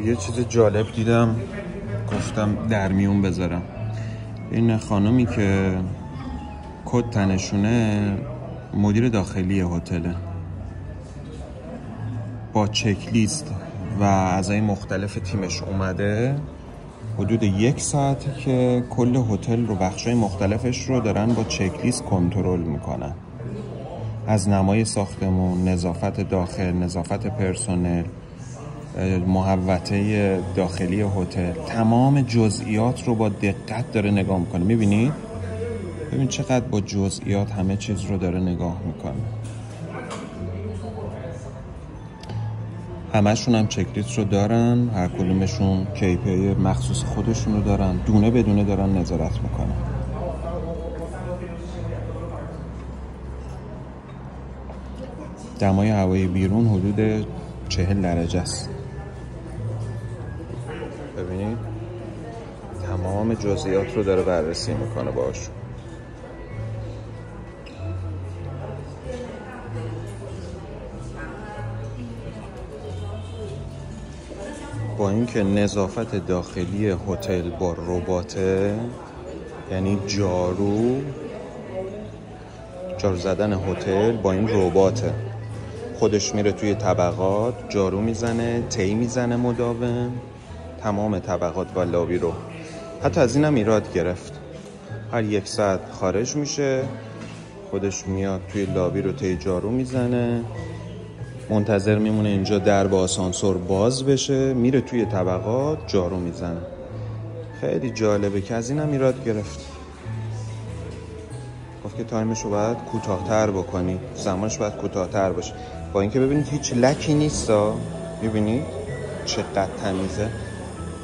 یه چیز جالب دیدم گفتم در میون بذارم. این خانومی که کت تنشونه مدیر داخلی هتله، با چک لیست و اعضای مختلف تیمش اومده. حدود 1 ساعته که کل هتل رو، بخشای مختلفش رو دارن با چک لیست کنترل میکنن، از نمای ساختمون، نظافت داخل، نظافت پرسنل، محوطه داخلی هتل، تمام جزئیات رو با دقت داره نگاه میکنه. میبینی؟ ببین چقدر با جزئیات همه چیز رو داره نگاه میکنه. همشون هم چک لیست رو دارن، هر کدومشون KPI مخصوص خودشون رو دارن، دونه به دونه دارن نظارت میکنن. دمای هوای بیرون حدود 40 درجه است. ببینید تمام جزئیات رو داره بررسی میکنه باهاشون. با اینکه نظافت داخلی هتل با رباته، یعنی جارو زدن هتل با این رباته، خودش میره توی طبقات جارو میزنه، تی میزنه مداوم تمام طبقات و لابی رو. حتی از اینم ایراد گرفت، هر 1 ساعت خارج میشه، خودش میاد توی لابی رو تی جارو میزنه، منتظر میمونه اینجا در با آسانسور باز بشه، میره توی طبقات جارو میزنه. خیلی جالبه که از اینم ایراد گرفت. گفت که تایمش رو باید کوتاه‌تر بکنی، زمانش باید کوتاه‌تر باشه. با اینکه ببینید هیچ لکی نیستا، میبینید چقدر تمیزه.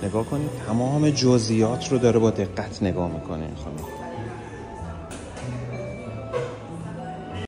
نگاه کنید تمام جزئیات رو داره با دقت نگاه میکنه این خانم.